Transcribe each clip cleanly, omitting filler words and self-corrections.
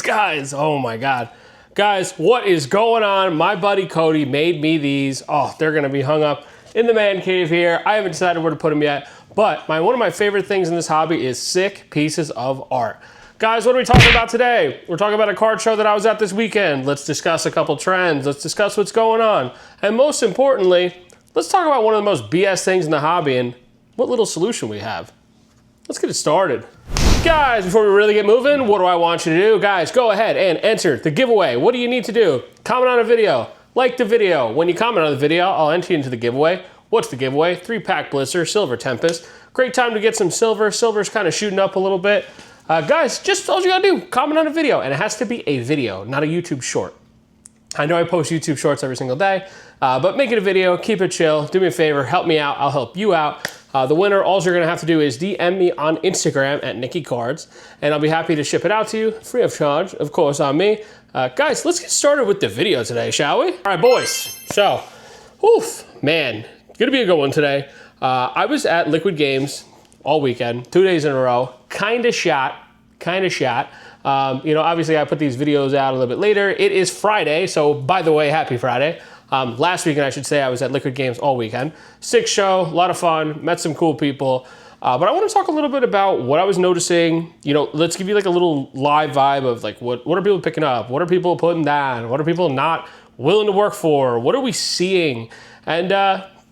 Guys, oh my God. Guys, what is going on? My buddy Cody made me these. Oh, they're gonna be hung up in the man cave here. I haven't decided where to put them yet, but one of my favorite things in this hobby is sick pieces of art. Guys, what are we talking about today? We're talking about a card show that I was at this weekend. Let's discuss a couple trends. Let's discuss what's going on. And most importantly, let's talk about one of the most BS things in the hobby and what little solution we have. Let's get it started. Guys, before we really get moving, what do I want you to do? Guys, go ahead and enter the giveaway. What do you need to do? Comment on a video, like the video. When you comment on the video, I'll enter you into the giveaway. What's the giveaway? 3-pack Blister, Silver Tempest. Great time to get some silver. Silver's kind of shooting up a little bit. Guys, just all you gotta do, comment on a video, and it has to be a video, not a YouTube short. I know I post YouTube shorts every single day, but make it a video, keep it chill, do me a favor, help me out, I'll help you out. The winner, all you're gonna have to do is DM me on Instagram at Nicky Cards, and I'll be happy to ship it out to you, free of charge, of course, on me. Guys, let's get started with the video today, shall we? All right, boys, so, oof, man, gonna be a good one today. I was at Liquid Games all weekend, 2 days in a row, kinda shot. You know, obviously I put these videos out a little bit later. It is Friday, so by the way, happy Friday. Last weekend, I should say, I was at Liquid Games all weekend. Sick show, a lot of fun, met some cool people. But I want to talk a little bit about what I was noticing. You know, let's give you like a little live vibe of like, what are people picking up? What are people putting down? What are people not willing to work for? What are we seeing? And,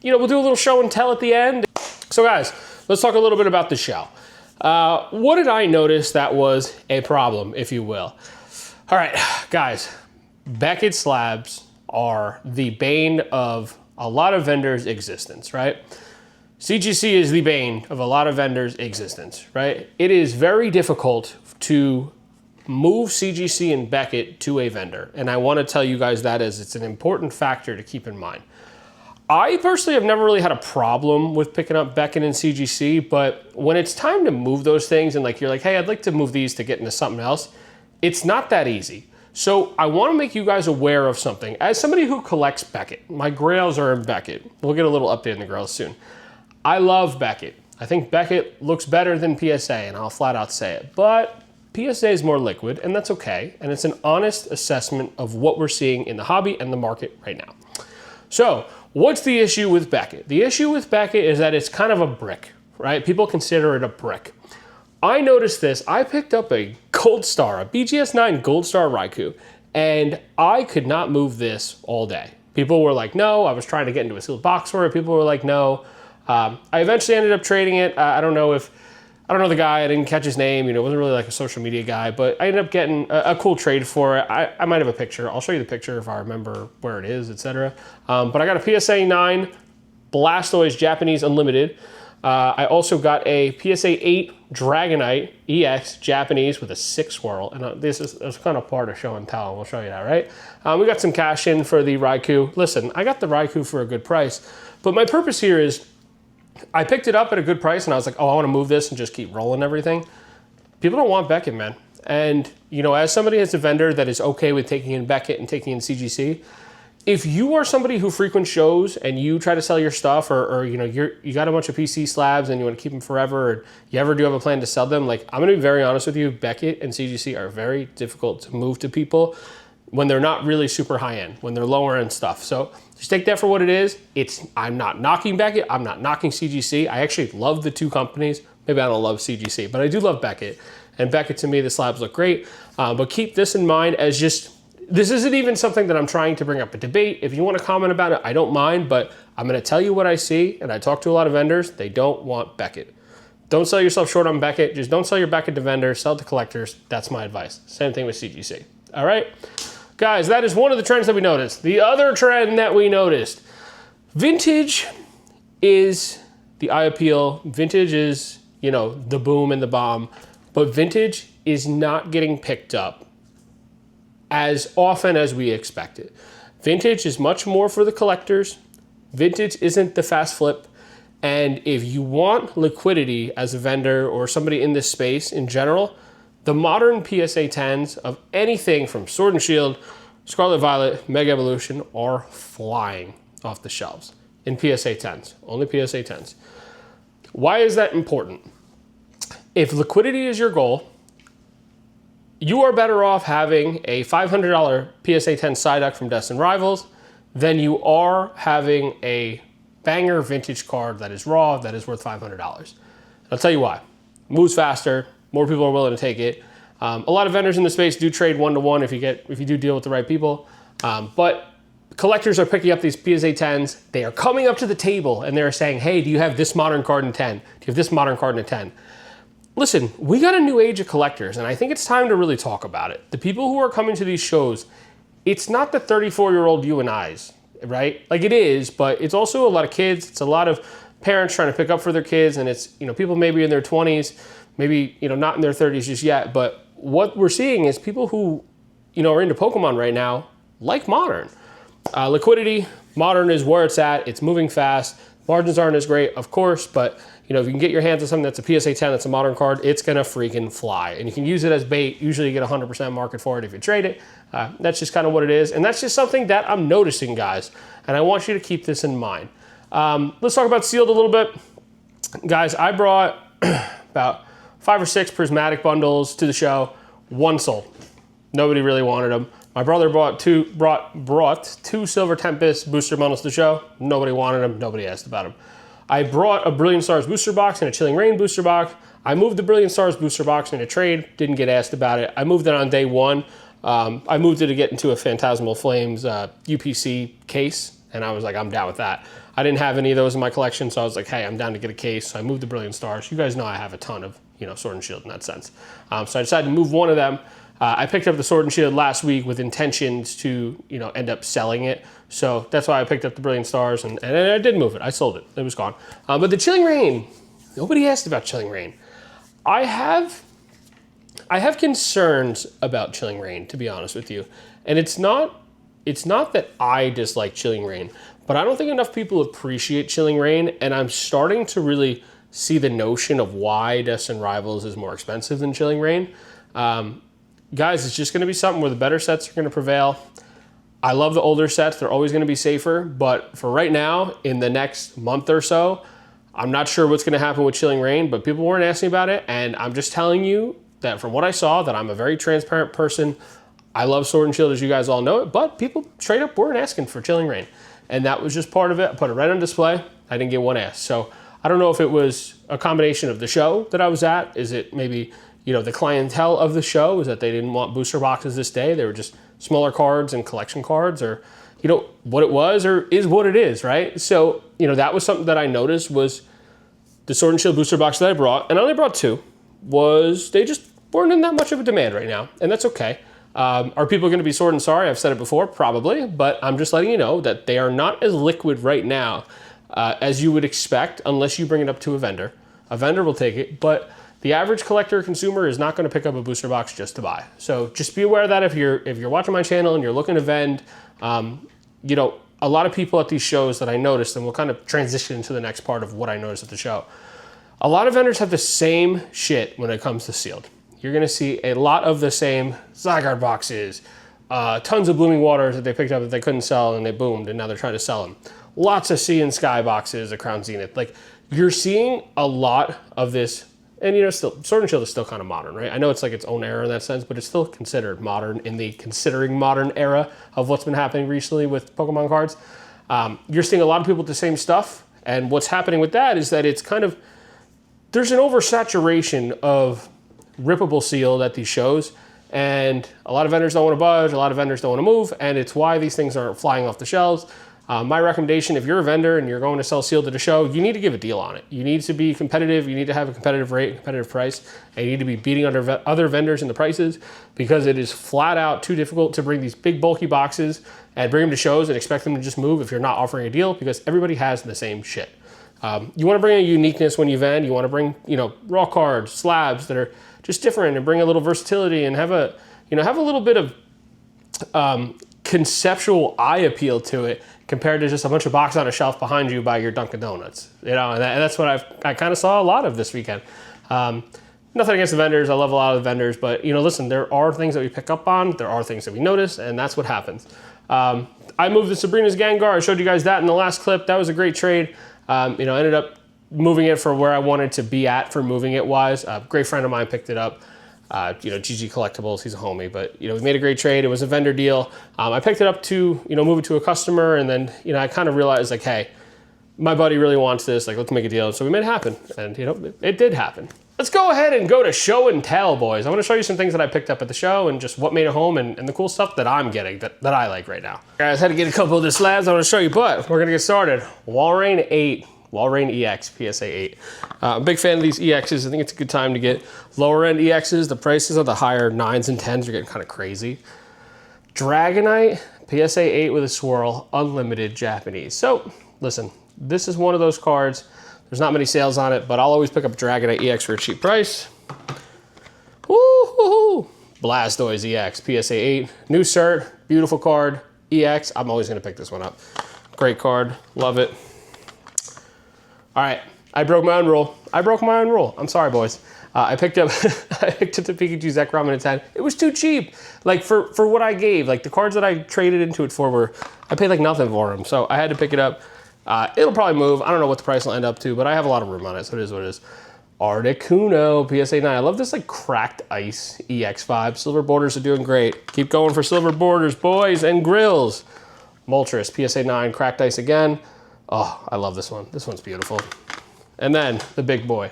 you know, we'll do a little show and tell at the end. So guys, let's talk a little bit about the show. What did I notice that was a problem, if you will? All right, guys, Beckett slabs are the bane of a lot of vendors' existence, right? CGC is the bane of a lot of vendors' existence, right? It is very difficult to move CGC and Beckett to a vendor, and I want to tell you guys that as it's an important factor to keep in mind. I personally have never really had a problem with picking up Beckett and CGC, but when it's time to move those things and like you're like, hey, I'd like to move these to get into something else, it's not that easy. So I want to make you guys aware of something. As somebody who collects Beckett, my grails are in Beckett. We'll get a little update in the grails soon. I love Beckett. I think Beckett looks better than PSA, and I'll flat out say it. But PSA is more liquid, and that's okay. And it's an honest assessment of what we're seeing in the hobby and the market right now. So what's the issue with Beckett? The issue with Beckett is that it's kind of a brick, right? People consider it a brick. I noticed this. I picked up a Gold Star, a BGS 9 Gold Star Raikou, and I could not move this all day. People were like, no. I was trying to get into a sealed box for it. People were like, no. I eventually ended up trading it. I don't know the guy. I didn't catch his name. You know, wasn't really like a social media guy, but I ended up getting a cool trade for it. I might have a picture. I'll show you the picture if I remember where it is, etc. But I got a PSA 9 Blastoise Japanese Unlimited. I also got a PSA 8 Dragonite EX Japanese with a 6 swirl. And this is kind of part of show and tell. We'll show you that, right? We got some cash in for the Raikou. Listen, I got the Raikou for a good price. But my purpose here is I picked it up at a good price and I was like, oh, I want to move this and just keep rolling everything. People don't want Beckett, man. And, you know, as somebody as a vendor that is okay with taking in Beckett and taking in CGC, if you are somebody who frequents shows and you try to sell your stuff or you know, you got a bunch of PC slabs and you want to keep them forever, or you ever do have a plan to sell them, like I'm going to be very honest with you, Beckett and CGC are very difficult to move to people when they're not really super high end, when they're lower end stuff. So just take that for what it is. I'm not knocking Beckett. I'm not knocking CGC. I actually love the two companies. Maybe I don't love CGC, but I do love Beckett. And Beckett, to me, the slabs look great. But keep this in mind as just, this isn't even something that I'm trying to bring up a debate. If you want to comment about it, I don't mind, but I'm going to tell you what I see. And I talk to a lot of vendors. They don't want Beckett. Don't sell yourself short on Beckett. Just don't sell your Beckett to vendors. Sell it to collectors. That's my advice. Same thing with CGC. All right? Guys, that is one of the trends that we noticed. The other trend that we noticed, vintage is the eye appeal. Vintage is, you know, the boom and the bomb. But vintage is not getting picked up as often as we expected. Vintage is much more for the collectors. Vintage isn't the fast flip. And if you want liquidity as a vendor or somebody in this space in general, the modern PSA 10s of anything from Sword and Shield, Scarlet Violet, Mega Evolution are flying off the shelves in PSA 10s, only PSA 10s. Why is that important? If liquidity is your goal, you are better off having a $500 PSA 10 Psyduck from Destin Rivals than you are having a banger vintage card that is raw, that is worth $500. I'll tell you why. Moves faster, more people are willing to take it. A lot of vendors in the space do trade one-to-one if you do deal with the right people. But collectors are picking up these PSA 10s. They are coming up to the table and they're saying, hey, do you have this modern card in 10? Do you have this modern card in 10? Listen, we got a new age of collectors, and I think it's time to really talk about it. The people who are coming to these shows, it's not the 34-year-old you and I's, right? Like it is, but it's also a lot of kids. It's a lot of parents trying to pick up for their kids, and it's, people maybe in their 20s, maybe, not in their 30s just yet, but what we're seeing is people who, are into Pokemon right now, like Modern. Liquidity, Modern is where it's at. It's moving fast. Margins aren't as great, of course, but if you can get your hands on something that's a PSA 10, that's a Modern card, it's gonna freaking fly. And you can use it as bait. Usually you get 100% market for it if you trade it. That's just kind of what it is. And that's just something that I'm noticing, guys. And I want you to keep this in mind. Let's talk about sealed a little bit. Guys, I brought about 5 or 6 prismatic bundles to the show. One sold. Nobody really wanted them. My brother brought two Silver Tempest booster bundles to the show. Nobody wanted them. Nobody asked about them. I brought a Brilliant Stars booster box and a Chilling Reign booster box. I moved the Brilliant Stars booster box in a trade. Didn't get asked about it. I moved it on day one. I moved it to get into a Phantasmal Flames UPC case, and I was like, I'm down with that. I didn't have any of those in my collection, so I was like, hey, I'm down to get a case. So I moved the Brilliant Stars. You guys know I have a ton of Sword and Shield in that sense. So I decided to move one of them. I picked up the Sword and Shield last week with intentions to, end up selling it. So that's why I picked up the Brilliant Stars, and I did move it. I sold it. It was gone. But the Chilling Reign, nobody asked about Chilling Reign. I have concerns about Chilling Reign, to be honest with you. And it's not that I dislike Chilling Reign, but I don't think enough people appreciate Chilling Reign, and I'm starting to really see the notion of why Destin Rivals is more expensive than Chilling Reign. Guys, it's just going to be something where the better sets are going to prevail. I love the older sets. They're always going to be safer. But for right now, in the next month or so, I'm not sure what's going to happen with Chilling Reign, but people weren't asking about it. And I'm just telling you that from what I saw, that I'm a very transparent person. I love Sword and Shield, as you guys all know it. But people straight up weren't asking for Chilling Reign. And that was just part of it. I put it right on display. I didn't get one ask. So I don't know if it was a combination of the show that I was at. Is it maybe the clientele of the show is that they didn't want booster boxes this day. They were just smaller cards and collection cards, or, what it was or is what it is, right? So, that was something that I noticed was the Sword and Shield booster box that I brought, and I only brought 2, was they just weren't in that much of a demand right now, and that's okay. Are people going to be Sword and Sorry? I've said it before, probably, but I'm just letting you know that they are not as liquid right now as you would expect unless you bring it up to a vendor. A vendor will take it, but the average collector or consumer is not going to pick up a booster box just to buy. So just be aware of that if you're watching my channel and you're looking to vend. A lot of people at these shows that I noticed, and we'll kind of transition into the next part of what I noticed at the show. A lot of vendors have the same shit when it comes to sealed. You're going to see a lot of the same Zygarde boxes, tons of Blooming Waters that they picked up that they couldn't sell and they boomed and now they're trying to sell them. Lots of Sea and Sky boxes, a Crown Zenith. Like, you're seeing a lot of this. And still, Sword and Shield is still kind of modern, right? I know it's like its own era in that sense, but it's still considered modern in the considering modern era of what's been happening recently with Pokemon cards. You're seeing a lot of people with the same stuff, and what's happening with that is that it's kind of, there's an oversaturation of rippable sealed at these shows, and a lot of vendors don't want to budge, a lot of vendors don't want to move, and it's why these things aren't flying off the shelves. My recommendation, if you're a vendor and you're going to sell sealed at a show, you need to give a deal on it. You need to be competitive. You need to have a competitive rate, competitive price, and you need to be beating other vendors in the prices, because it is flat out too difficult to bring these big bulky boxes and bring them to shows and expect them to just move if you're not offering a deal, because everybody has the same shit. You want to bring a uniqueness when you vend. You want to bring, raw cards, slabs that are just different, and bring a little versatility and have a little bit of conceptual eye appeal to it, compared to just a bunch of boxes on a shelf behind you by your Dunkin' Donuts. And that's what I kind of saw a lot of this weekend. Nothing against the vendors. I love a lot of the vendors, but listen, there are things that we pick up on. There are things that we notice, and that's what happens. I moved the Sabrina's Gengar. I showed you guys that in the last clip. That was a great trade. Ended up moving it for where I wanted to be at for moving it wise. A great friend of mine picked it up. GG Collectibles, he's a homie, but we made a great trade. It was a vendor deal. I picked it up to, move it to a customer, and then, I kind of realized like, hey, my buddy really wants this, like let's make a deal. So we made it happen, and it did happen. Let's go ahead and go to show and tell, boys. I want to show you some things that I picked up at the show and just what made it home and the cool stuff that I'm getting that I like right now. Guys, had to get a couple of the slabs I want to show you, but we're gonna get started. Walrein 8. Walrein EX PSA 8. I'm a big fan of these EXs. I think it's a good time to get lower end EXs. The prices of the higher 9s and 10s are getting kind of crazy. Dragonite PSA 8 with a swirl, unlimited Japanese. So listen, this is one of those cards. There's not many sales on it, but I'll always pick up Dragonite EX for a cheap price. Woo-hoo-hoo. Blastoise EX PSA 8. New cert, beautiful card. EX, I'm always gonna pick this one up. Great card, love it. All right, I broke my own rule. I'm sorry, boys. I picked up the Pikachu Zekrom in a 10. It was too cheap. Like for what I gave, like the cards that I traded into it for were, I paid like nothing for them. So I had to pick it up. It'll probably move. I don't know what the price will end up to, but I have a lot of room on it, so it is what it is. Articuno PSA 9. I love this like cracked ice EX vibe. Silver borders are doing great. Keep going for silver borders, boys, and grills. Moltres PSA 9, cracked ice again. Oh, I love this one. This one's beautiful. And then the big boy,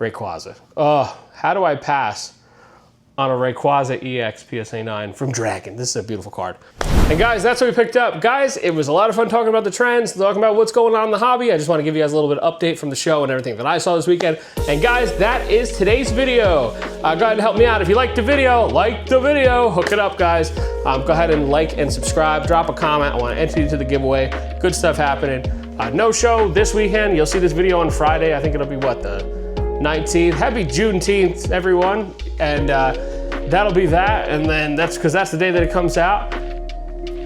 Rayquaza. Oh, how do I pass on a Rayquaza EX PSA 9 from Dragon? This is a beautiful card. And guys, that's what we picked up. Guys, it was a lot of fun talking about the trends, talking about what's going on in the hobby. I just want to give you guys a little bit of update from the show and everything that I saw this weekend. And guys, that is today's video. Go ahead and help me out. If you liked the video, hook it up, guys. Go ahead and like and subscribe, drop a comment. I want to enter you to the giveaway. Good stuff happening. No show this weekend. You'll see this video on Friday. I think it'll be what, the 19th? Happy Juneteenth, everyone. And that'll be that. And then that's because that's the day that it comes out.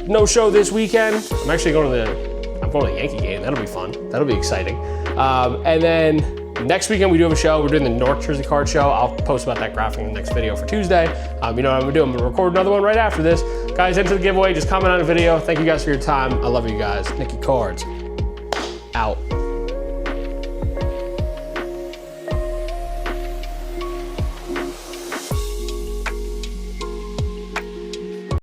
No show this weekend. I'm actually going to the Yankee game. That'll be fun. That'll be exciting. And then next weekend we do have a show. We're doing the North Jersey card show. I'll post about that graphic in the next video for Tuesday. You know what I'm gonna do? I'm gonna record another one right after this. Guys, enter the giveaway. Just comment on the video. Thank you guys for your time. I love you guys. Nicky Cards. Out.